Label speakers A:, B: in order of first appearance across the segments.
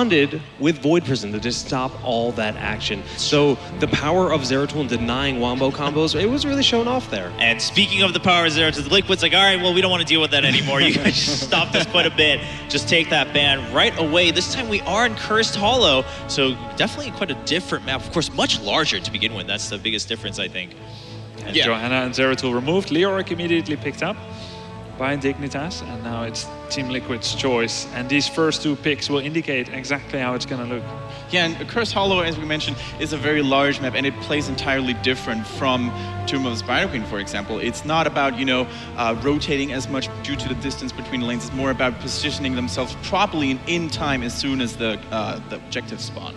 A: responded with Void Prison to just stop all that action. So the power of Zeratul in denying Wombo combos, it was really shown off there.
B: And speaking of the power of Zeratul, the Liquid's like, all right, well, we don't want to deal with that anymore. You guys just stopped us quite a bit. Just take that ban right away. This time we are in Cursed Hollow, so definitely quite a different map. Of course, much larger to begin with. That's the biggest difference, I think.
C: And Johanna and Zeratul removed. Leoric immediately picked up by Dignitas, and now it's Team Liquid's choice. And these first two picks will indicate exactly how it's going to look.
D: Yeah, and Cursed Hollow, as we mentioned, is a very large map, and it plays entirely different from Tomb of the Spider Queen, for example. It's not about, you know, rotating as much due to the distance between the lanes. It's more about positioning themselves properly and in time as soon as the objectives spawn.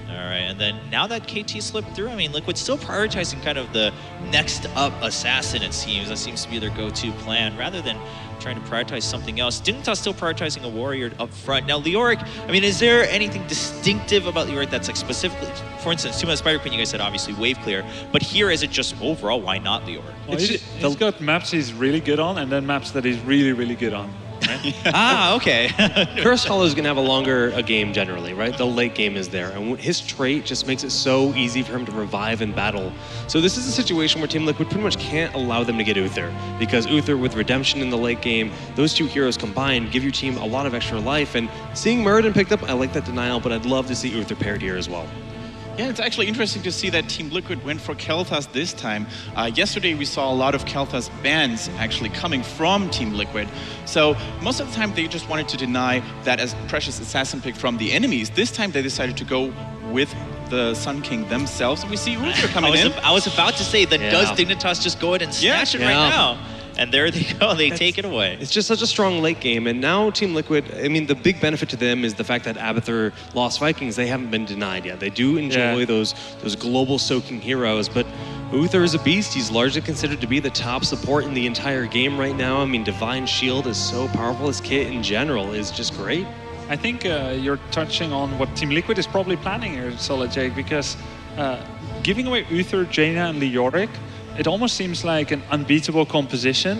B: All right, and then now that KT slipped through, I mean, Liquid's still prioritizing kind of the next up assassin, it seems. That seems to be their go-to plan, rather than trying to prioritize something else. Dignitas still prioritizing a warrior up front. Now, Leoric, I mean, is there anything distinctive about Leoric that's like specifically, for instance, Tomb of the Spider Queen, you guys said obviously wave clear, but here is it just overall, why not Leoric?
C: Well, he's got maps he's really good on, and then maps that he's really, really good on. Right?
B: Okay.
A: Cursed Hollow is going to have a longer game generally, right? The late game is there, and his trait just makes it so easy for him to revive in battle. So this is a situation where Team Liquid pretty much can't allow them to get Uther, because Uther with Redemption in the late game, those two heroes combined give your team a lot of extra life, and seeing Muradin picked up, I like that denial, but I'd love to see Uther paired here as well.
D: Yeah, it's actually interesting to see that Team Liquid went for Kel'Thas this time. Yesterday we saw a lot of Kel'Thas bans actually coming from Team Liquid. So most of the time they just wanted to deny that as precious assassin pick from the enemies. This time they decided to go with the Sun King themselves. And we see Uther coming in.
B: I was about to say, then does Dignitas just go ahead and snatch it right now? And there they go, they take it away.
A: It's just such a strong late game, and now Team Liquid, I mean, the big benefit to them is the fact that Abathur lost Vikings, they haven't been denied yet. They do enjoy those global soaking heroes, but Uther is a beast. He's largely considered to be the top support in the entire game right now. I mean, Divine Shield is so powerful. His kit in general is just great.
C: I think you're touching on what Team Liquid is probably planning here, Solid Jake, because giving away Uther, Jaina, and Leoric, it almost seems like an unbeatable composition,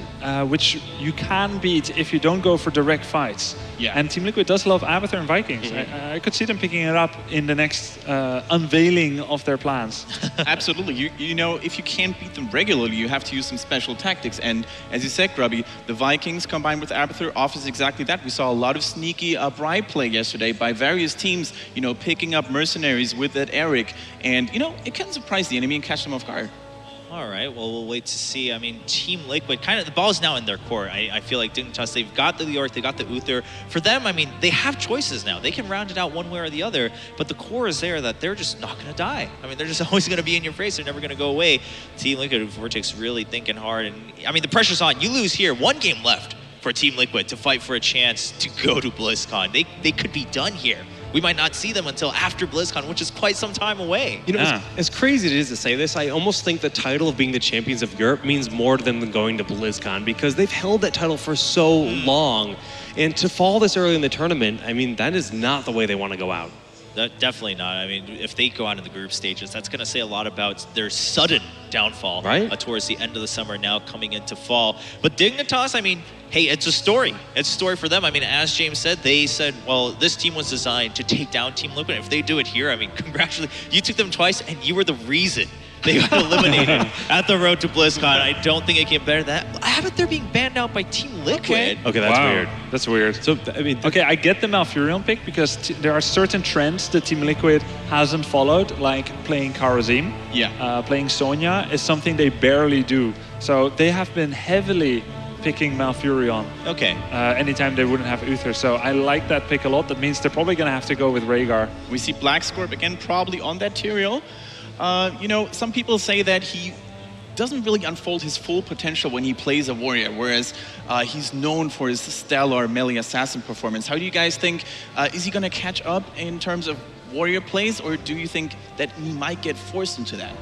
C: which you can beat if you don't go for direct fights.
D: Yeah.
C: And Team Liquid does love Abathur and Vikings. I could see them picking it up in the next unveiling of their plans.
D: Absolutely. You know, if you can't beat them regularly, you have to use some special tactics. And as you said, Grubby, the Vikings combined with Abathur offers exactly that. We saw a lot of sneaky bribe play yesterday by various teams, you know, picking up mercenaries with that Eric. And, you know, it can surprise the enemy and catch them off guard.
B: All right, well, we'll wait to see. I mean, Team Liquid, kind of, the ball's now in their court. I feel like Dignitas, they've got the Leoric, they got the Uther. For them, I mean, they have choices now. They can round it out one way or the other, but the core is there that they're just not going to die. I mean, they're just always going to be in your face. They're never going to go away. Team Liquid, Vortex really thinking hard. And I mean, the pressure's on. You lose here, one game left for Team Liquid to fight for a chance to go to BlizzCon. They could be done here. We might not see them until after BlizzCon, which is quite some time away.
A: You know, as crazy as it is to say this, I almost think the title of being the champions of Europe means more than going to BlizzCon, because they've held that title for so long. And to fall this early in the tournament, I mean, that is not the way they want to go out.
B: Definitely not. I mean, if they go out in the group stages, that's going to say a lot about their sudden downfall towards the end of the summer, now coming into fall. But Dignitas, I mean, hey, it's a story. It's a story for them. I mean, as James said, they said, well, this team was designed to take down Team Liquid. If they do it here, I mean, congratulations. You took them twice, and you were the reason they got eliminated at the road to BlizzCon. I don't think it get better than that. How about they're being banned out by Team Liquid?
A: Okay, that's weird.
C: That's weird.
A: So, I mean,
C: okay, I get the Malfurion pick because there are certain trends that Team Liquid hasn't followed, like playing Karazim.
D: Yeah.
C: Playing Sonya is something they barely do. So they have been heavily picking Malfurion.
B: Okay.
C: Anytime they wouldn't have Uther. So I like that pick a lot. That means they're probably going to have to go with Rhaegar.
D: We see Black Scorp again, probably on that Tyrael. You know, some people say that he doesn't really unfold his full potential when he plays a warrior, whereas he's known for his stellar melee assassin performance. How do you guys think, is he going to catch up in terms of warrior plays, or do you think that he might get forced into that?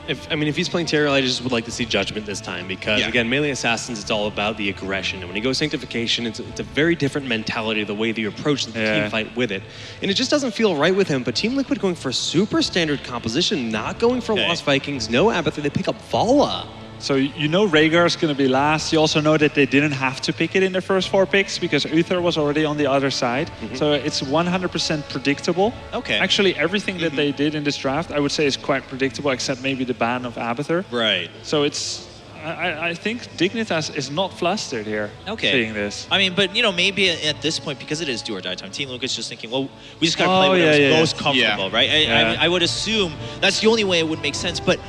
A: If he's playing Tyrael, I just would like to see Judgment this time, because again, melee assassins, it's all about the aggression, and when he goes Sanctification, it's a very different mentality, the way that you approach the team fight with it, and it just doesn't feel right with him. But Team Liquid going for super standard composition, not going for Lost Vikings, no Abathur, they pick up Vala.
C: So you know Rhaegar's going to be last. You also know that they didn't have to pick it in their first 4 picks because Uther was already on the other side. So it's 100% predictable.
B: Okay.
C: Actually, everything that they did in this draft, I would say, is quite predictable, except maybe the ban of Abathur.
B: Right.
C: So it's... I think Dignitas is not flustered here, seeing this.
B: I mean, but maybe at this point, because it is do or die time, Team Liquid's just thinking, well, we just got to play whatever's most comfortable, right? I would assume that's the only way it would make sense. But,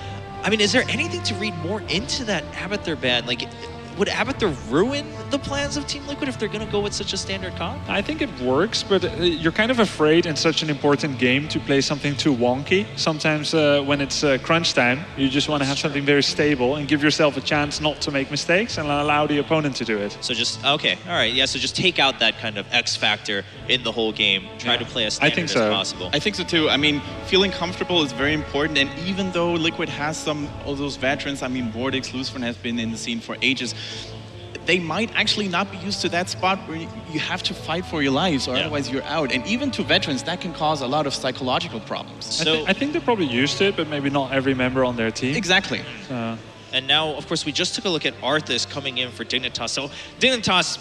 B: I mean, is there anything to read more into that Abathur ban? Like, would Abathur ruin the plans of Team Liquid if they're going to go with such a standard comp?
C: I think it works, but you're kind of afraid in such an important game to play something too wonky. Sometimes when it's crunch time, you just want to have something very stable and give yourself a chance not to make mistakes and allow the opponent to do it.
B: So just, okay, all right, yeah, so just take out that kind of X factor in the whole game. Try to play as standard as possible.
D: I think so too. I mean, feeling comfortable is very important, and even though Liquid has some of those veterans, I mean, Vortex, Lucifer has been in the scene for ages, they might actually not be used to that spot where you have to fight for your lives or otherwise you're out. And even to veterans, that can cause a lot of psychological problems.
B: So
C: I think they're probably used to it, but maybe not every member on their team.
D: Exactly.
B: And now, of course, we just took a look at Arthas coming in for Dignitas. So Dignitas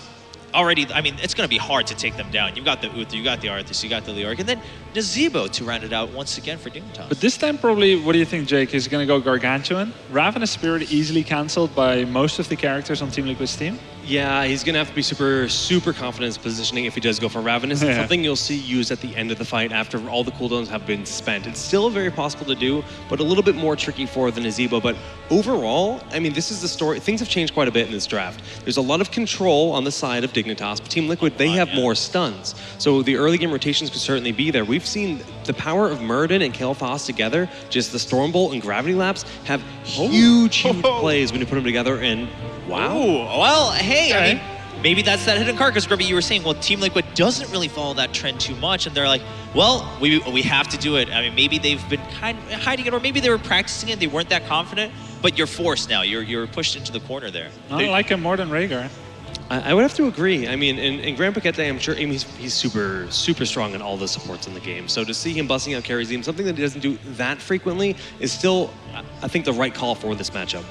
B: already, I mean, it's going to be hard to take them down. You've got the Uther, you got the Arthas, you got the Leoric, and then Nazebo to round it out once again for Dignitas.
C: But this time probably, what do you think, Jake? Is going to go Gargantuan? Ravenous Spirit easily cancelled by most of the characters on Team Liquid's team.
A: Yeah, he's going to have to be super confident in his positioning if he does go for Ravenous. It's something you'll see used at the end of the fight after all the cooldowns have been spent. It's still very possible to do, but a little bit more tricky for the Nazebo. But overall, I mean, this is the story. Things have changed quite a bit in this draft. There's a lot of control on the side of Dignitas, but Team Liquid, they have more stuns. So the early game rotations could certainly be there. We've seen the power of Muradin and Kael'thas together, just the Stormbolt and Gravity Lapse, have huge plays when you put them together, and wow.
B: Ooh, well, hey, I mean, maybe that's that hidden card, because Grubby, you were saying, well, Team Liquid doesn't really follow that trend too much, and they're like, well, we have to do it. I mean, maybe they've been kind of hiding it, or maybe they were practicing it, they weren't that confident, but you're forced now. You're pushed into the corner there.
C: I like him more than Rhaegar.
A: I would have to agree. I mean, in Grand Paquete, I'm sure he's super strong in all the supports in the game. So to see him busting out Karazim, something that he doesn't do that frequently, is still, I think, the right call for this matchup.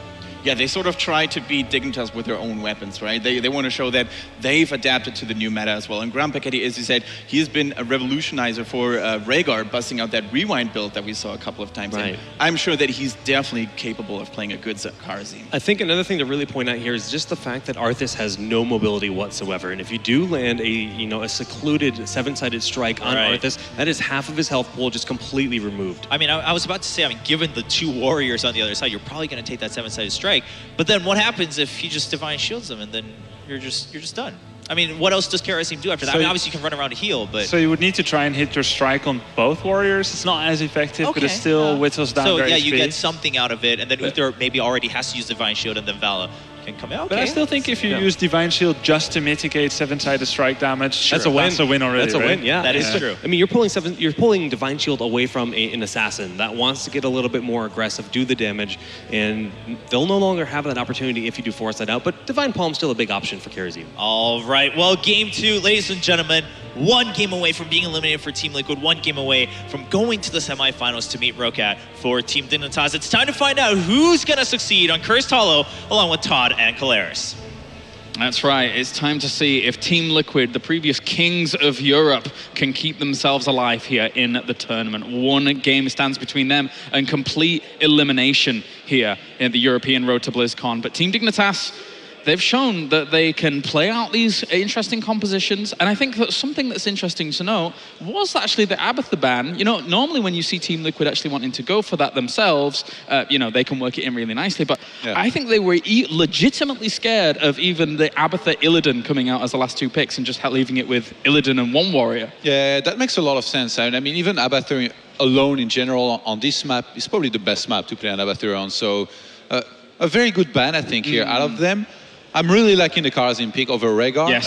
D: Yeah, they sort of try to beat Dignitas with their own weapons, right? They want to show that they've adapted to the new meta as well. And Grand Paquete, as you said, he has been a revolutionizer for Rhaegar, busting out that rewind build that we saw a couple of times.
A: Right.
D: And I'm sure that he's definitely capable of playing a good Karazim.
A: I think another thing to really point out here is just the fact that Arthas has no mobility whatsoever. And if you do land a secluded seven-sided strike on Arthas, that is half of his health pool just completely removed.
B: I mean, I was about to say, I mean, given the two warriors on the other side, you're probably going to take that seven-sided strike. But then what happens if he just Divine Shields them, and then you're just done? I mean, what else does Karazim do after that?
C: So
B: I mean, obviously you can run around to heal, but...
C: So you would need to try and hit your strike on both warriors. It's not as effective, but it still whittles down
B: so
C: their
B: yeah,
C: HP.
B: you get something out of it, and then Uther maybe already has to use Divine Shield, and then Vala can come out.
C: But I still think if you use Divine Shield just to mitigate seven-sided strike damage,
A: that's a win.
C: That's a win already.
A: That's a win. Yeah,
B: that is true.
A: I mean, you're pulling Divine Shield away from an assassin that wants to get a little bit more aggressive, do the damage, and they'll no longer have that opportunity if you do force that out. But Divine Palm's still a big option for Karazim.
B: All right. Well, game 2, ladies and gentlemen, one game away from being eliminated for Team Liquid, one game away from going to the semifinals to meet Rokat for Team Dignitas. It's time to find out who's going to succeed on Cursed Hollow, along with Todd and Caleres.
E: That's right. It's time to see if Team Liquid, the previous kings of Europe, can keep themselves alive here in the tournament. One game stands between them and complete elimination here in the European Road to BlizzCon. But Team Dignitas, they've shown that they can play out these interesting compositions, and I think that something that's interesting to know was actually the Abathur ban. You know, normally when you see Team Liquid actually wanting to go for that themselves, they can work it in really nicely, but I think they were legitimately scared of even the Abathur Illidan coming out as the last two picks and just leaving it with Illidan and one warrior.
F: Yeah, that makes a lot of sense. And I mean, even Abathur alone in general on this map is probably the best map to play an Abathur on, so a very good ban, I think, here out of them. I'm really liking the Karazim pick over Rhaegar.
E: Yes.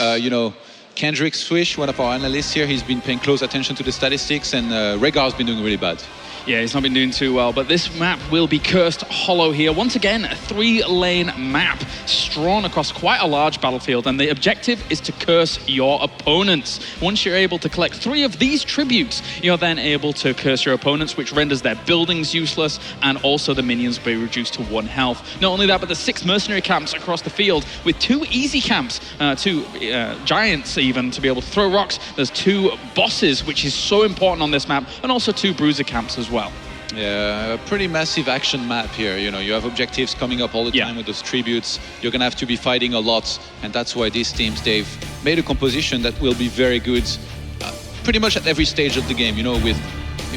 F: Kendrick Swish, one of our analysts here, he's been paying close attention to the statistics, and Rhaegar's been doing really bad.
E: Yeah, he's not been doing too well, but this map will be Cursed Hollow here. Once again, a 3-lane map strewn across quite a large battlefield, and the objective is to curse your opponents. Once you're able to collect 3 of these tributes, you're then able to curse your opponents, which renders their buildings useless, and also the minions will be reduced to 1 health. Not only that, but there's 6 mercenary camps across the field, with 2 easy camps, 2 giants even, to be able to throw rocks. There's 2 bosses, which is so important on this map, and also 2 bruiser camps as well.
F: Yeah, a pretty massive action map here. You know, you have objectives coming up all the time with those tributes. You're gonna have to be fighting a lot, and that's why these teams, they've made a composition that will be very good pretty much at every stage of the game. You know, with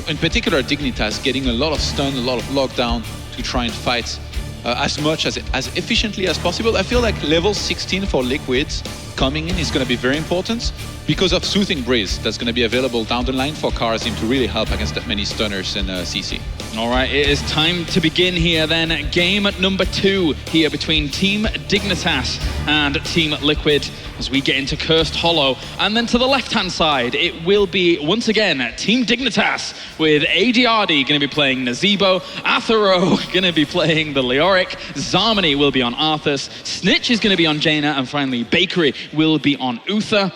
F: in particular Dignitas getting a lot of stun, a lot of lockdown to try and fight as much as efficiently as possible. I feel like level 16 for Liquid coming in is going to be very important because of Soothing Breeze that's going to be available down the line for Karazim to really help against that many stunners in CC.
E: All right, it is time to begin here then. Game number 2 here between Team Dignitas and Team Liquid as we get into Cursed Hollow. And then to the left-hand side, it will be, once again, Team Dignitas with ADRD going to be playing Nazebo, Athero going to be playing the Leoric, Zarmony will be on Arthas, Snitch is going to be on Jaina, and finally Bakery will be on Uther.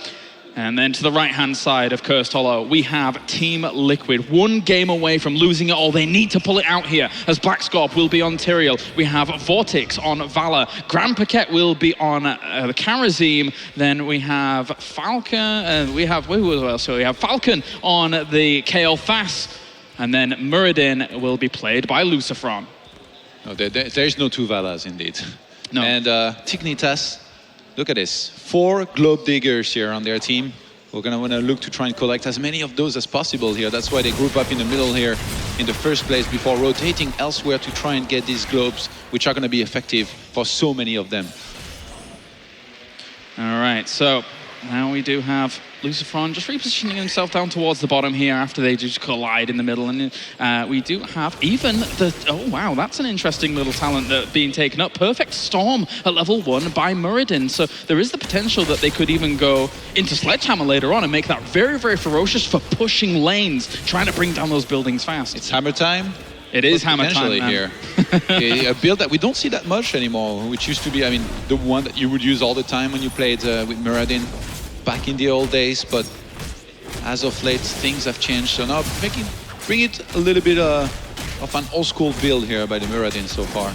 E: And then to the right-hand side of Cursed Hollow, we have Team Liquid. 1 game away from losing it all. They need to pull it out here, as Black Scorp will be on Tyrael. We have Vortex on Valor. Grand Paquette will be on the Karazim. Then we have Falcon. We have Falcon on the KL Fass. And then Muradin will be played by Lucifron.
F: No, there's no 2 Valas, indeed.
E: No.
F: And Dignitas, look at this. 4 Globe Diggers here on their team. We're going to want to look to try and collect as many of those as possible here. That's why they group up in the middle here in the first place before rotating elsewhere to try and get these globes, which are going to be effective for so many of them.
E: All right, so now we do have Lucifron just repositioning himself down towards the bottom here after they just collide in the middle. And we do have even the... Oh, wow, that's an interesting little talent that being taken up. Perfect Storm at level 1 by Muradin. So there is the potential that they could even go into Sledgehammer later on and make that very, very ferocious for pushing lanes, trying to bring down those buildings fast.
F: It's hammer time.
E: It is hammer time
F: here. A build that we don't see that much anymore, which used to be, I mean, the one that you would use all the time when you played with Muradin back in the old days, but as of late things have changed. So now bring it a little bit of an old school build here by the Muradin so far.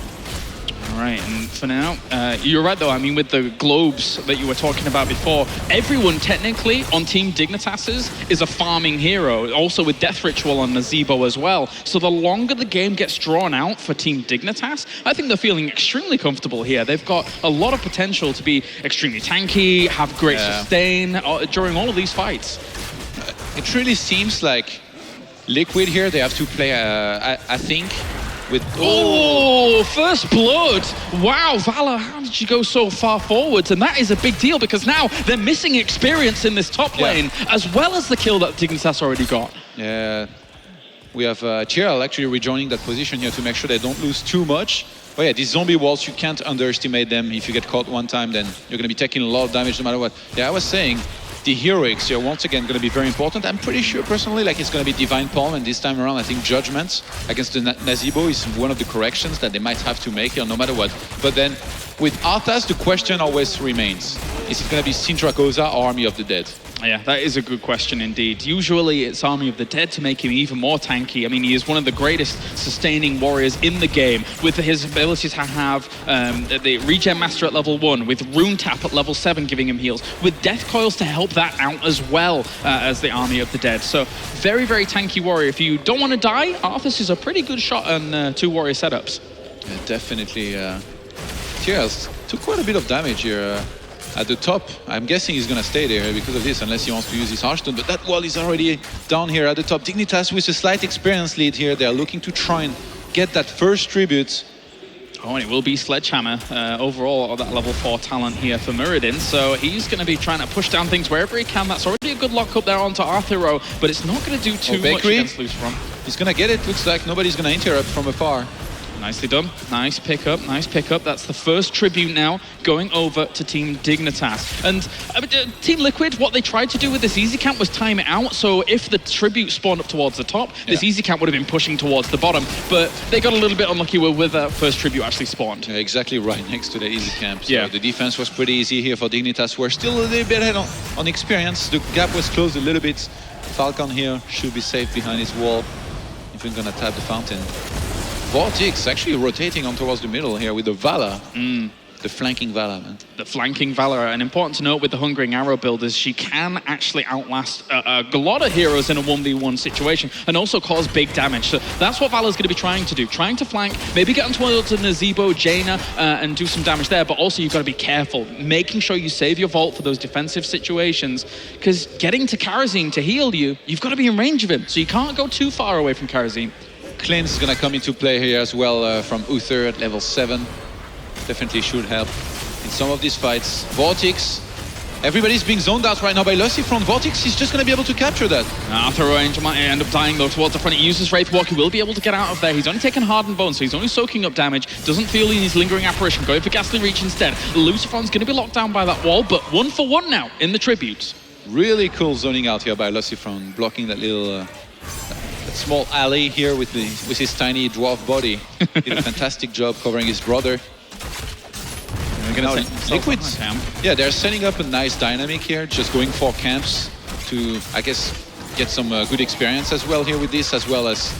E: All right, and for now, you're right though, I mean with the globes that you were talking about before, everyone technically on Team Dignitas's is a farming hero, also with Death Ritual on Nazebo as well. So the longer the game gets drawn out for Team Dignitas, I think they're feeling extremely comfortable here. They've got a lot of potential to be extremely tanky, have great sustain during all of these fights.
F: It really seems like Liquid here, they have to play, I think, with...
E: Oh, first blood. Wow, Valor, how did you go so far forwards? And that is a big deal because now they're missing experience in this top lane, as well as the kill that Dignitas already got.
F: Yeah, we have Tyrael actually rejoining that position here to make sure they don't lose too much. But yeah, these zombie walls, you can't underestimate them. If you get caught one time, then you're going to be taking a lot of damage no matter what. Yeah, I was saying, the heroics here once again going to be very important. I'm pretty sure personally like it's going to be Divine Palm, and this time around I think Judgment against the Nazebo is one of the corrections that they might have to make here no matter what. But then with Arthas the question always remains, is it going to be Sintragosa or Army of the Dead?
E: Yeah, that is a good question indeed. Usually it's Army of the Dead to make him even more tanky. I mean, he is one of the greatest sustaining warriors in the game, with his ability to have the Regen Master at level 1, with Rune Tap at level 7 giving him heals, with Death Coils to help that out as well as the Army of the Dead. So very, very tanky warrior. If you don't want to die, Arthas is a pretty good shot on 2 warrior setups.
F: Yeah, definitely. Tyrael took quite a bit of damage here. At the top, I'm guessing he's gonna stay there because of this, unless he wants to use his Hearthstone, but that wall is already down here at the top. Dignitas with a slight experience lead here. They're looking to try and get that first tribute.
E: Oh, and it will be Sledgehammer overall, that level 4 talent here for Muradin. So he's going to be trying to push down things wherever he can. That's already a good lock up there onto Arthero, but it's not going to do too much against Lucifron.
F: He's going to get it. Looks like nobody's going to interrupt from afar.
E: Nicely done. Nice pickup, nice pickup. That's the first tribute now going over to Team Dignitas. And Team Liquid, what they tried to do with this easy camp was time it out. So if the tribute spawned up towards the top, this easy camp would have been pushing towards the bottom. But they got a little bit unlucky with that first tribute actually spawned.
F: Yeah, exactly right next to the easy camp. So
E: Yeah.
F: the defense was pretty easy here for Dignitas. We're still a little bit ahead on experience. The gap was closed a little bit. Falcon here should be safe behind his wall. If we're gonna tap the fountain. Vortex actually rotating on towards the middle here with the Vala. The flanking Vala, man.
E: The flanking Valor, and important to note with the Hungering Arrow build is she can actually outlast a lot of heroes in a 1v1 situation and also cause big damage. So that's what Valor's going to be trying to do. Trying to flank, maybe get towards a Nazebo, Jaina, and do some damage there, but also you've got to be careful, making sure you save your vault for those defensive situations, because getting to Karazin to heal you, you've got to be in range of him, so you can't go too far away from Karazin.
F: Cleanse is gonna come into play here as well from Uther at level 7. Definitely should help in some of these fights. Vortex, everybody's being zoned out right now by Lucifron. Vortex is just going to be able to capture that.
E: Arthur Angel might end up dying though towards the front. He uses Wraith Walk. He will be able to get out of there. He's only taken Hardened Bone, so he's only soaking up damage. Doesn't feel he needs Lingering Apparition. Going for Ghastly Reach instead. Lucifron's going to be locked down by that wall, but 1 for 1 now in the tributes.
F: Really cool zoning out here by Lucifron, blocking that little that small alley here with his tiny dwarf body. Did a fantastic job covering his brother. Now, Liquid, yeah, they're setting up a nice dynamic here, just going for camps to, I guess, get some good experience as well here with this, as well as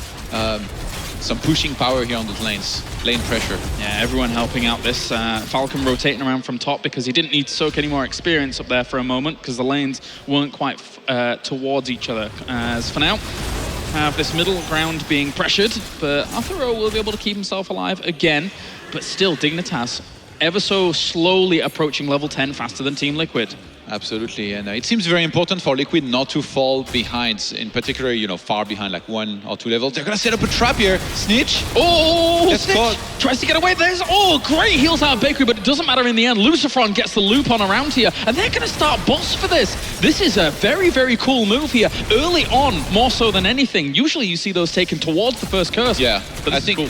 F: some pushing power here on the lanes, lane pressure.
E: Yeah, everyone helping out this. Falcon rotating around from top because he didn't need to soak any more experience up there for a moment because the lanes weren't quite towards each other. As for now, have this middle ground being pressured, but Arthuro will be able to keep himself alive again, but still Dignitas ever so slowly approaching level 10 faster than Team Liquid.
F: Absolutely, and it seems very important for Liquid not to fall behind, in particular, you know, far behind, like 1 or 2 levels. They're gonna set up a trap here. Snitch.
E: Oh,
F: Snitch
E: Snitch tries to get away. There's, great heals out of Bakery, but it doesn't matter in the end. Lucifron gets the loop on around here, and they're gonna start boss for this. This is a very, very cool move here. Early on, more so than anything. Usually you see those taken towards the first curse.
F: Yeah,
E: but
F: I think cool.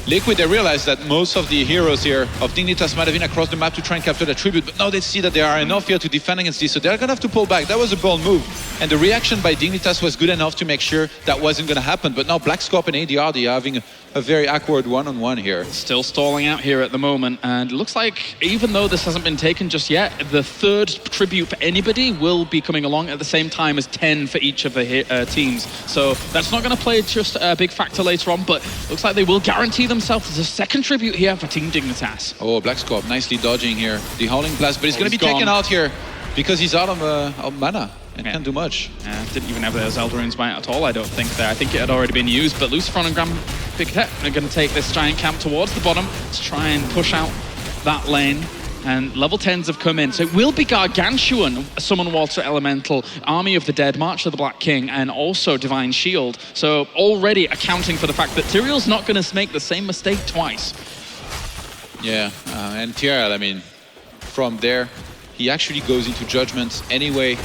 F: Liquid, they realize that most of the heroes here of Dignitas might have been across the map to try and capture the tribute, but now they see that there are enough here to defend against this, so they're gonna have to pull back. That was a bold move, and the reaction by Dignitas was good enough to make sure that wasn't gonna happen, but now Black Scorp and ADRD are having a very awkward one-on-one here.
E: Still stalling out here at the moment, and it looks like even though this hasn't been taken just yet, the third tribute for anybody will be coming along at the same time as 10 for each of the teams. So that's not going to play just a big factor later on, but looks like they will guarantee themselves as a second tribute here for Team Dignitas.
F: Oh, Black Scorp nicely dodging here. The Howling Blast, but he's going to be
E: gone.
F: taken out here because he's out of mana. And can't do much.
E: Didn't even have those Eldarune's Might at all, I don't think there. I think it had already been used, but Lucifron and Grand Piquet are going to take this giant camp towards the bottom to try and push out that lane. And level 10s have come in. So it will be Gargantuan, Summon Water Elemental, Army of the Dead, March of the Black King, and also Divine Shield. So already accounting for the fact that Tyrael's not going to make the same mistake twice.
F: Yeah, and Tyrael, I mean, from there, he actually goes into Judgment anyway.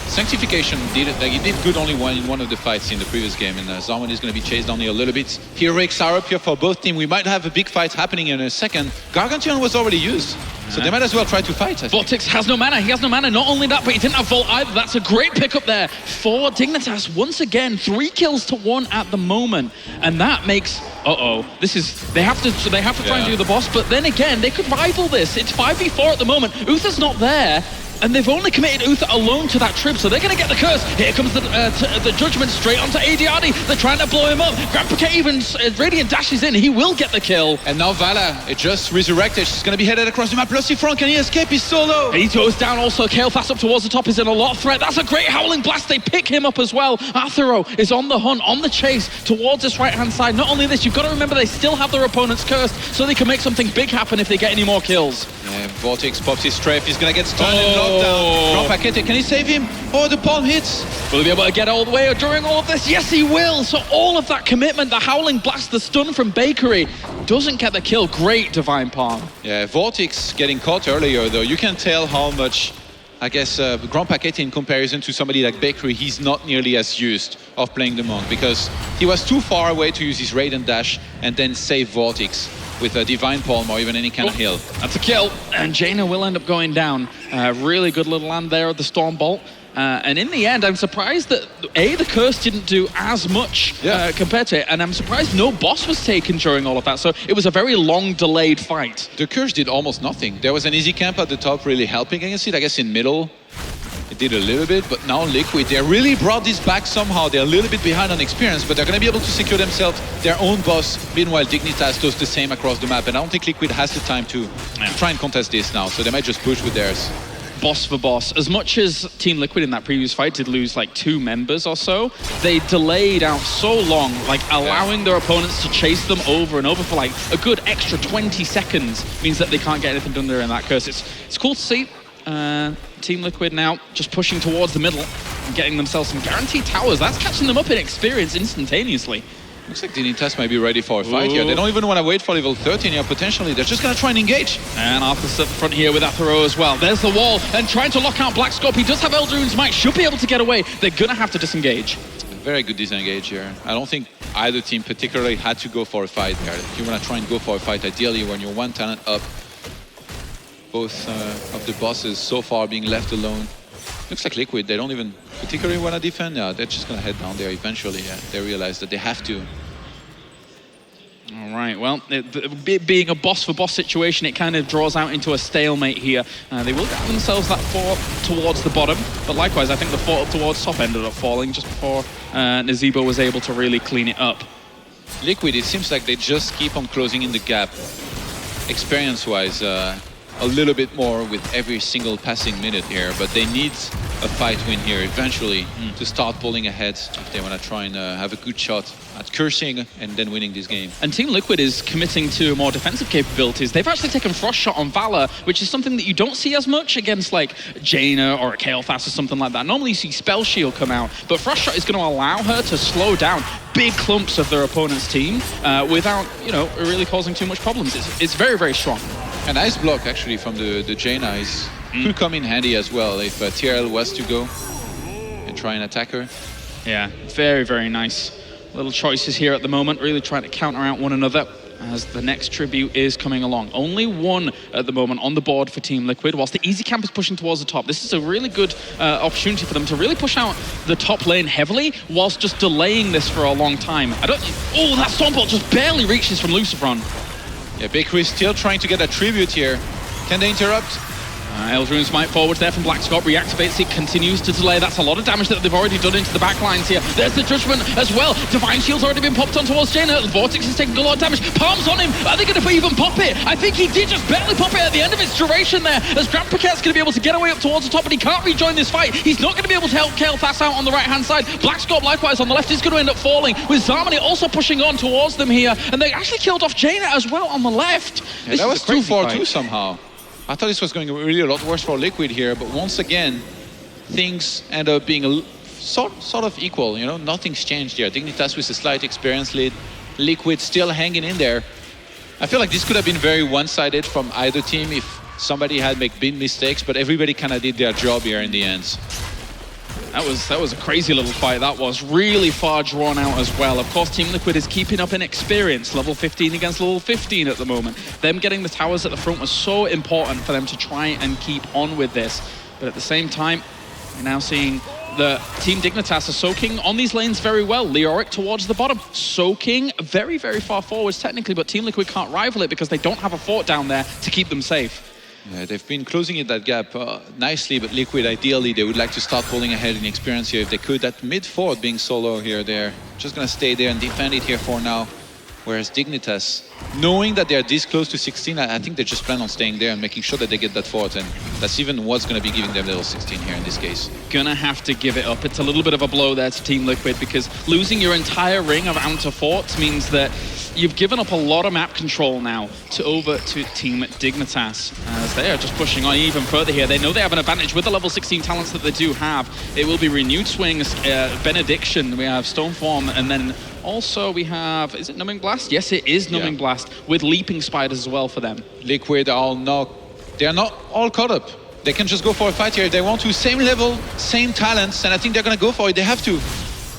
F: Sanctification did it, like he did good only in one of the fights in the previous game, and Zarman is going to be chased down here a little bit. Heroics are up here for both teams. We might have a big fight happening in a second. Gargantuan was already used, so they might as well try to fight.
E: Vortex has no mana, he has no mana. Not only that, but he didn't have Vault either. That's a great pickup there for Dignitas. Once again, 3 kills to 1 at the moment, and that makes this is they have to try and do the boss, but then again, they could rival this. It's 5v4 at the moment. Uther's not there. And they've only committed Uther alone to that trip, so they're going to get the curse. Here comes the Judgment straight onto ADRD. They're trying to blow him up. Grand Piquet even Radiant dashes in. He will get the kill.
F: And now Vala, it just resurrected. She's going to be headed across the map. Lucifron, can he escape? He's solo.
E: He goes down also. Kael'thas up towards the top is in a lot of threat. That's a great Howling Blast. They pick him up as well. Arthuro is on the hunt, on the chase towards this right-hand side. Not only this, you've got to remember they still have their opponent's curse, so they can make something big happen if they get any more kills.
F: Yeah, Vortex pops his strafe. He's going to get stunned and knocked down. Paquete, can he save him? Oh, the palm hits.
E: Will he be able to get all the way during all of this? Yes, he will. So all of that commitment, the Howling Blast, the stun from Bakery, doesn't get the kill. Great Divine Palm.
F: Yeah, Vortex getting caught earlier, though. You can tell how much I guess Grand Paquet, in comparison to somebody like Bakery, he's not nearly as used of playing the Monk because he was too far away to use his raid and dash and then save Vortex with a Divine Palm or even any kind of heal.
E: That's a kill, and Jaina will end up going down. Really good little land there at the Storm Bolt. And in the end, I'm surprised that the curse didn't do as much compared to it, and I'm surprised no boss was taken during all of that. So it was a very long, delayed fight.
F: The curse did almost nothing. There was an easy camp at the top really helping against it. I guess in middle, it did a little bit, but now Liquid, they really brought this back somehow. They're a little bit behind on experience, but they're going to be able to secure themselves their own boss. Meanwhile, Dignitas does the same across the map, and I don't think Liquid has the time to try and contest this now, so they might just push with theirs.
E: Boss for boss. As much as Team Liquid in that previous fight did lose like 2 members or so, they delayed out so long, like allowing their opponents to chase them over and over for like a good extra 20 seconds means that they can't get anything done there in that curse. It's cool to see. Team Liquid now just pushing towards the middle and getting themselves some guaranteed towers. That's catching them up in experience instantaneously.
F: Looks like Dignitas might be ready for a fight here. They don't even want to wait for level 13 here, potentially. They're just going to try and engage.
E: And Arthur's at the front here with Athero as well. There's the wall, and trying to lock out Black Scope. He does have Eldraoon's Might, should be able to get away. They're going to have to disengage.
F: Very good disengage here. I don't think either team particularly had to go for a fight here. If you want to try and go for a fight, ideally when you're 1 talent up, both of the bosses so far being left alone. Looks like Liquid, they don't even particularly want to defend. Yeah, they're just going to head down there eventually. Yeah, they realize that they have to.
E: All right, well, being a boss-for-boss situation, it kind of draws out into a stalemate here. They will get themselves that fort towards the bottom, but likewise, I think the fort up towards top ended up falling just before Nazeebo was able to really clean it up.
F: Liquid, it seems like they just keep on closing in the gap, experience-wise, a little bit more with every single passing minute here, but they need a fight win here eventually to start pulling ahead if they want to try and have a good shot at cursing and then winning this game.
E: And Team Liquid is committing to more defensive capabilities. They've actually taken Frost Shot on Valor, which is something that you don't see as much against like Jaina or a Kael'thas or something like that. Normally you see Spell Shield come out, but Frost Shot is going to allow her to slow down big clumps of their opponent's team without, you know, really causing too much problems. It's very, very strong.
F: A nice block actually from the Jaina could come in handy as well if TRL was to go and try and attack her.
E: Yeah, very, very nice. Little choices here at the moment, really trying to counter out one another as the next tribute is coming along. Only 1 at the moment on the board for Team Liquid, whilst the easy camp is pushing towards the top. This is a really good opportunity for them to really push out the top lane heavily, whilst just delaying this for a long time. Oh, that Stormbolt just barely reaches from Lucifron.
F: Yeah, Bakery is still trying to get a tribute here. Can they interrupt?
E: Eldraoon's Might forwards there from Black Scope, reactivates it, continues to delay. That's a lot of damage that they've already done into the back lines here. There's the Judgment as well. Divine Shield's already been popped on towards Jaina. Vortex is taking a lot of damage. Palms on him. Are they going to even pop it? I think he did just barely pop it at the end of its duration there, as Grand Paquette's going to be able to get away up towards the top, but he can't rejoin this fight. He's not going to be able to help Kael'thas out on the right-hand side. Black Scope, likewise, on the left is going to end up falling, with Zarmani also pushing on towards them here, and they actually killed off Jaina as well on the left.
F: Yeah, that was 2-4-2 somehow. I thought this was going really a lot worse for Liquid here, but once again, things end up being sort of equal, you know, nothing's changed here. Dignitas with a slight experience lead, Liquid still hanging in there. I feel like this could have been very one-sided from either team if somebody had made big mistakes, but everybody kind of did their job here in the end.
E: That was a crazy little fight. That was really far drawn out as well. Of course, Team Liquid is keeping up in experience, level 15 against level 15 at the moment. Them getting the towers at the front was so important for them to try and keep on with this. But at the same time, we're now seeing the Team Dignitas are soaking on these lanes very well. Leoric towards the bottom, soaking very, very far forwards technically, but Team Liquid can't rival it because they don't have a fort down there to keep them safe.
F: Yeah, they've been closing in that gap nicely, but Liquid, ideally, they would like to start pulling ahead in experience here if they could. That mid-forward being solo here, they're just going to stay there and defend it here for now. Whereas Dignitas, knowing that they're this close to 16, I think they just plan on staying there and making sure that they get that fort, and that's even what's going to be giving them level 16 here in this case.
E: Gonna have to give it up. It's a little bit of a blow there to Team Liquid, because losing your entire ring of outer forts means that you've given up a lot of map control now over to Team Dignitas, as they are just pushing on even further here. They know they have an advantage with the level 16 talents that they do have. It will be Renewed Swings, Benediction, we have Stoneform, and then also we have, is it Numbing Blast? Yes, it is Numbing Blast, with Leaping Spiders as well for them.
F: Liquid are they're not all caught up. They can just go for a fight here if they want to. Same level, same talents, and I think they're going to go for it. They have to.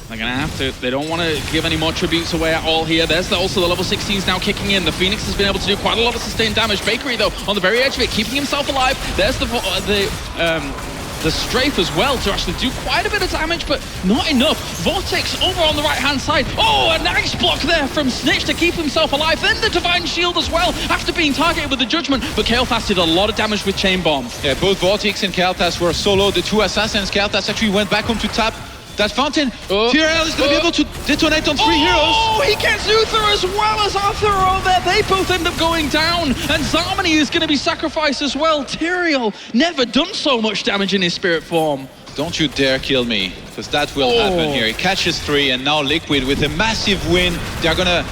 E: They're going to have to. They don't want to give any more tributes away at all here. There's also the level 16s now kicking in. The Phoenix has been able to do quite a lot of sustained damage. Bakery, though, on the very edge of it, keeping himself alive. There's the strafe as well to actually do quite a bit of damage, but not enough. Vortex over on the right-hand side. Oh, a nice block there from Snitch to keep himself alive. Then the Divine Shield as well, after being targeted with the Judgment. But Kael'thas did a lot of damage with Chain Bomb.
F: Yeah, both Vortex and Kael'thas were solo. The two assassins, Kael'thas actually went back home to tap that fountain. Tyrael is going to be able to detonate on 3 heroes.
E: Oh, he gets Uther as well as Arthur there. They both end up going down. And Zarmony is going to be sacrificed as well. Tyrael never done so much damage in his spirit form.
F: Don't you dare kill me, because that will happen here. He catches 3, and now Liquid with a massive win. They're gonna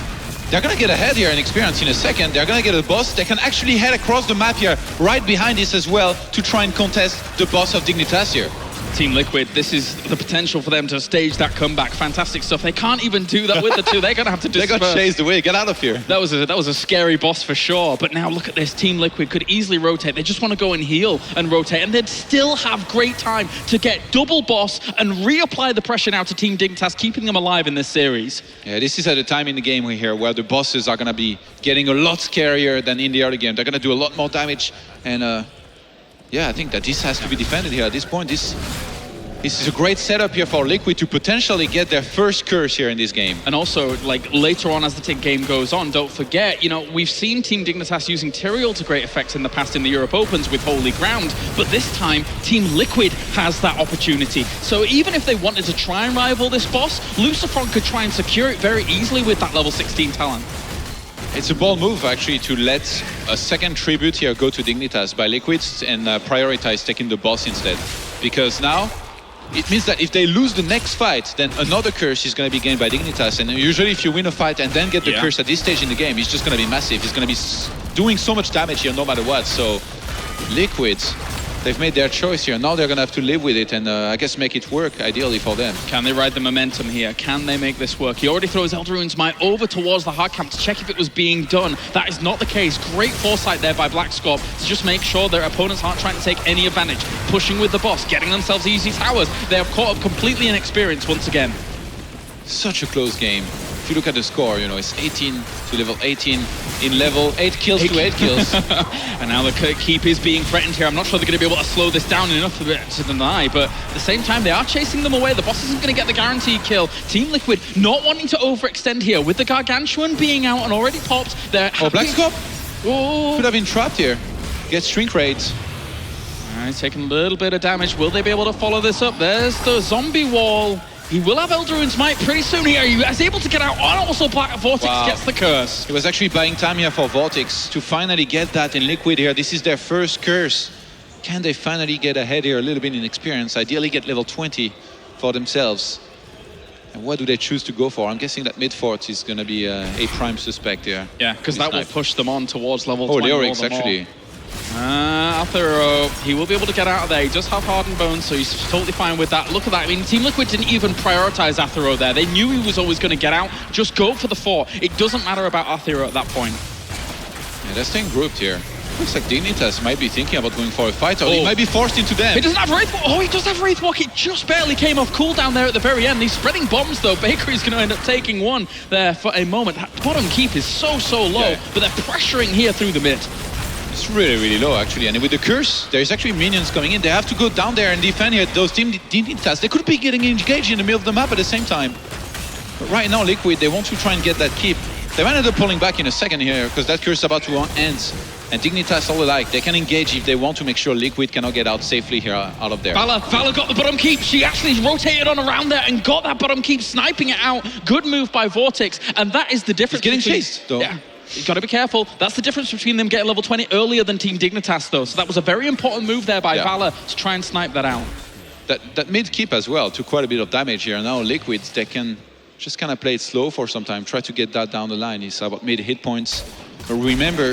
F: get ahead here in experience in a second. They're gonna get a boss. They can actually head across the map here, right behind this as well, to try and contest the boss of Dignitas here.
E: Team Liquid, this is the potential for them to stage that comeback. Fantastic stuff. They can't even do that with the two. They're going to have to disperse.
F: They got chased away. Get out of here.
E: That was a scary boss for sure. But now look at this. Team Liquid could easily rotate. They just want to go and heal and rotate. And they'd still have great time to get double boss and reapply the pressure now to Team Dignitas, keeping them alive in this series.
F: Yeah, this is at a time in the game here where the bosses are going to be getting a lot scarier than in the early game. They're going to do a lot more damage. And yeah, I think that this has to be defended here at this point. This is a great setup here for Liquid to potentially get their first curse here in this game.
E: And also, like, later on as the game goes on, don't forget, you know, we've seen Team Dignitas using Tyrael to great effect in the past in the Europe Opens with Holy Ground, but this time, Team Liquid has that opportunity. So even if they wanted to try and rival this boss, Lucifron could try and secure it very easily with that level 16 talent.
F: It's a bold move, actually, to let a second tribute here go to Dignitas by Liquid and prioritize taking the boss instead. Because now, it means that if they lose the next fight, then another curse is going to be gained by Dignitas. And usually if you win a fight and then get the curse at this stage in the game, it's just going to be massive. It's going to be doing so much damage here no matter what. So Liquid, they've made their choice here. Now they're going to have to live with it and I guess make it work, ideally for them.
E: Can they ride the momentum here? Can they make this work? He already throws Elder Rune's Might over towards the hard camp to check if it was being done. That is not the case. Great foresight there by Black Scorp to just make sure their opponents aren't trying to take any advantage. Pushing with the boss, getting themselves easy towers. They have caught up completely inexperienced once again.
F: Such a close game. If you look at the score, you know, it's 18 to level 18 in level, 8 kills to 8 kills.
E: And now the keep is being threatened here. I'm not sure they're going to be able to slow this down enough for it to deny, but at the same time, they are chasing them away. The boss isn't going to get the guaranteed kill. Team Liquid not wanting to overextend here. With the Gargantuan being out and already popped, they're happy.
F: Oh, Black Scorp
E: Oh.
F: could have been trapped here. Gets shrink rate.
E: All right, taking a little bit of damage. Will they be able to follow this up? There's the zombie wall. He will have Elder Rune's Might pretty soon here. He is able to get out, and also Black Vortex gets the curse.
F: He was actually buying time here for Vortex to finally get that in Liquid here. This is their first curse. Can they finally get ahead here a little bit in experience? Ideally get level 20 for themselves. And what do they choose to go for? I'm guessing that mid-fort is going to be a prime suspect here.
E: Yeah, because that will push them on towards level 20.
F: Oh, Leorix actually.
E: Arthur, he will be able to get out of there. He does have hardened bones, so he's totally fine with that. Look at that. I mean, Team Liquid didn't even prioritize Arthur there. They knew he was always going to get out. Just go for the 4. It doesn't matter about Arthur at that point.
F: Yeah, they're staying grouped here. Looks like Dignitas might be thinking about going for a fight, or he might be forced into them.
E: He doesn't have Wraithwalk. Oh, he does have Wraithwalk. It just barely came off cooldown there at the very end. He's spreading bombs, though. Bakery's going to end up taking one there for a moment. Bottom keep is so low, but they're pressuring here through the mid.
F: It's really low, actually. And with the curse, there's actually minions coming in. They have to go down there and defend here. Those Team Dignitas, they could be getting engaged in the middle of the map at the same time. But right now, Liquid, they want to try and get that keep. They might end up pulling back in a second here, because that curse is about to end. And Dignitas all alike, they can engage if they want to make sure Liquid cannot get out safely here out of there.
E: Vala got the bottom keep. She actually rotated on around there and got that bottom keep, sniping it out. Good move by Vortex. And that is the difference.
F: He's getting chased, though.
E: Yeah. You've got to be careful. That's the difference between them getting level 20 earlier than Team Dignitas, though. So that was a very important move there by Vala to try and snipe that out.
F: That mid keep as well took quite a bit of damage here. Now Liquid, they can just kind of play it slow for some time, try to get that down the line. It's about mid hit points. But remember,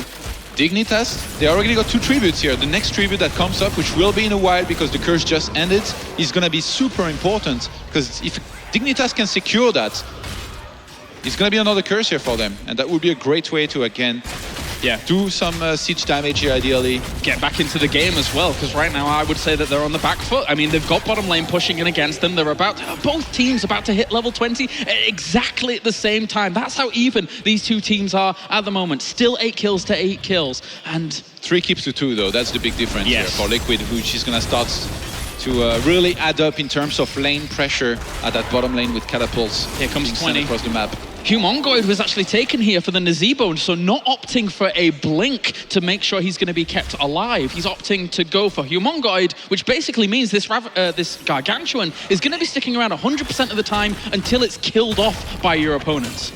F: Dignitas, they already got 2 tributes here. The next tribute that comes up, which will be in a while because the curse just ended, is going to be super important. Because if Dignitas can secure that, it's going to be another curse here for them. And that would be a great way to, again,
E: Yeah.
F: Do some siege damage here, ideally.
E: Get back into the game as well, because right now I would say that they're on the back foot. I mean, they've got bottom lane pushing in against them. They're both teams about to hit level 20 at exactly at the same time. That's how even these two teams are at the moment. Still 8 kills to 8 kills. And
F: 3 keeps to 2, though. That's the big difference
E: Yes.
F: here for Liquid, who she's going to start to really add up in terms of lane pressure at that bottom lane with catapults.
E: Here comes
F: being sent
E: 20.
F: across the map.
E: Humongoid was actually taken here for the Nazebo, so not opting for a blink to make sure he's going to be kept alive. He's opting to go for Humongoid, which basically means this Gargantuan is going to be sticking around 100% of the time until it's killed off by your opponents.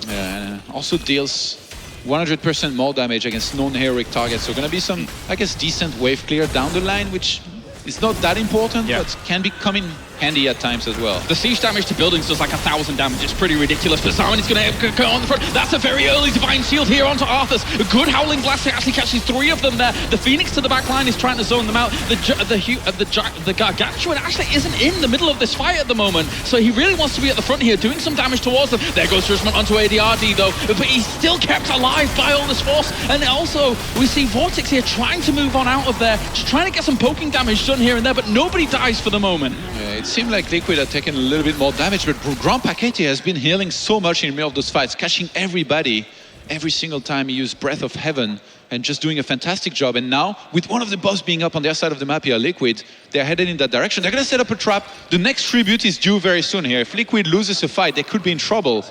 F: Yeah, and also deals 100% more damage against non-heroic targets. So going to be some, I guess, decent wave clear down the line, which is not that important,
E: Yeah.
F: but can be coming handy at times as well.
E: The siege damage to buildings does like 1,000 damage. It's pretty ridiculous, but Zarman is going to go on the front. That's a very early Divine Shield here onto Arthas. A good Howling Blast actually catches 3 of them there. The Phoenix to the back line is trying to zone them out. The Gargantuan actually isn't in the middle of this fight at the moment, so he really wants to be at the front here, doing some damage towards them. There goes Judgment onto ADRD though, but he's still kept alive by all this force. And also, we see Vortex here trying to move on out of there, just trying to get some poking damage done here and there, but nobody dies for the moment.
F: Yeah, it seemed like Liquid had taken a little bit more damage, but Grand Paquete has been healing so much in the middle of those fights, catching everybody every single time he used Breath of Heaven and just doing a fantastic job. And now, with one of the boss being up on their side of the map here, Liquid, they're headed in that direction. They're going to set up a trap. The next tribute is due very soon here. If Liquid loses a fight, they could be in trouble.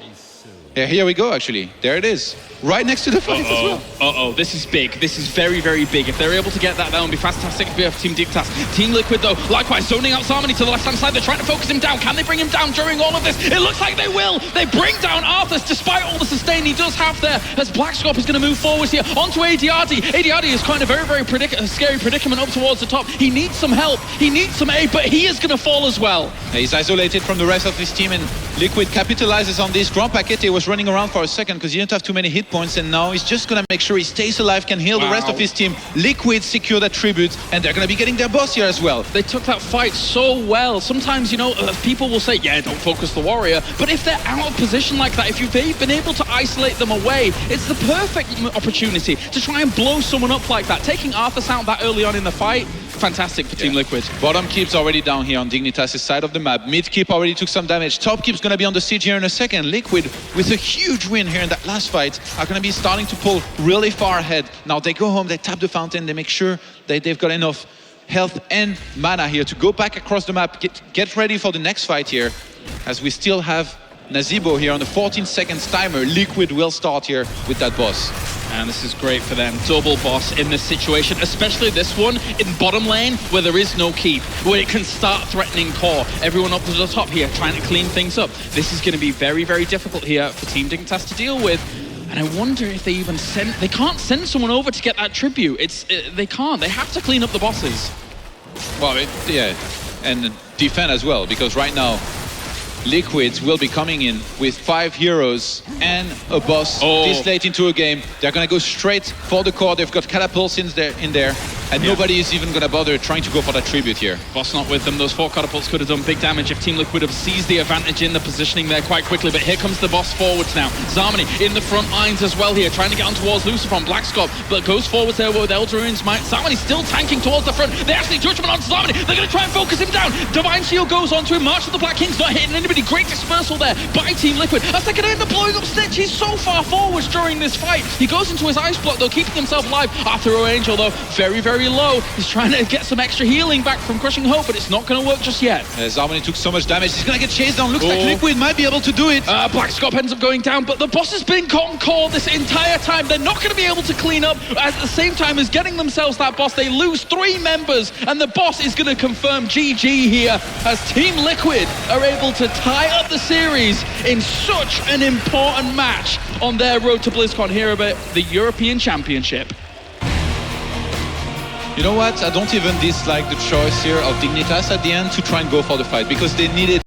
F: Yeah, here we go, actually. There it is. Right next to the fight as well.
E: Uh-oh, this is big. This is very, very big. If they're able to get that, that would be fantastic for Team Dignitas. Team Liquid, though, likewise, zoning out Zarmany to the left-hand side. They're trying to focus him down. Can they bring him down during all of this? It looks like they will. They bring down Arthas, despite all the sustain he does have there, as Blackscorp is going to move forwards here onto ADRD. ADRD is kind of very, very scary predicament up towards the top. He needs some help. He needs some aid, but he is going to fall as well.
F: He's isolated from the rest of his team, and Liquid capitalizes on this. Grand Paquete was running around for a second because he didn't have too many hit points, and now he's just going to make sure he stays alive, can heal the rest of his team. Liquid secure that tribute, and they're going to be getting their boss here as well.
E: They took that fight so well. Sometimes, you know, people will say, yeah, don't focus the warrior. But if they're out of position like that, if they've been able to isolate them away, it's the perfect opportunity to try and blow someone up like that. Taking Arthas out that early on in the fight, fantastic for Team Liquid.
F: Bottom keep's already down here on Dignitas' side of the map. Mid keep already took some damage. Top keep's going to be on the siege here in a second. Liquid, with a huge win here in that last fight, are going to be starting to pull really far ahead. Now they go home, they tap the fountain, they make sure that they've got enough health and mana here to go back across the map, get ready for the next fight here, as we still have Nazebo here on the 14 seconds timer. Liquid will start here with that boss.
E: And this is great for them. Double boss in this situation, especially this one in bottom lane where there is no keep, where it can start threatening core. Everyone up to the top here trying to clean things up. This is going to be very, very difficult here for Team Dignitas to deal with. And I wonder if they even they can't send someone over to get that tribute. They can't. They have to clean up the bosses.
F: Well, yeah, and defend as well, because right now Liquids will be coming in with 5 heroes and a boss this late into a game. They're going to go straight for the core. They've got catapults in there, and nobody is even going to bother trying to go for that tribute here.
E: Boss not with them. Those 4 catapults could have done big damage if Team Liquid have seized the advantage in the positioning there quite quickly. But here comes the boss forwards now. Zarmany in the front lines as well here, trying to get on towards Lucifer on Blackscorp, but goes forwards there with Elder Rune's might. Zarmany still tanking towards the front. They actually Judgment onto Zarmany. They're going to try and focus him down. Divine Shield goes onto him. March of the Black King's not hitting anybody. Great dispersal there by Team Liquid, as they're going to end up blowing up Stitch. He's so far forwards during this fight. He goes into his ice block though, keeping himself alive. Arthur Angel though, very, very low. He's trying to get some extra healing back from Crushing Hope, but it's not going to work just yet.
F: Zarmany took so much damage. He's going to get chased down. Looks like Liquid might be able to do it.
E: Blackscorp ends up going down, but the boss has been caught on core this entire time. They're not going to be able to clean up. At the same time as getting themselves that boss, they lose 3 members, and the boss is going to confirm GG here, as Team Liquid are able to tie up the series in such an important match on their road to BlizzCon here about the European Championship.
F: You know what? I don't even dislike the choice here of Dignitas at the end to try and go for the fight, because they needed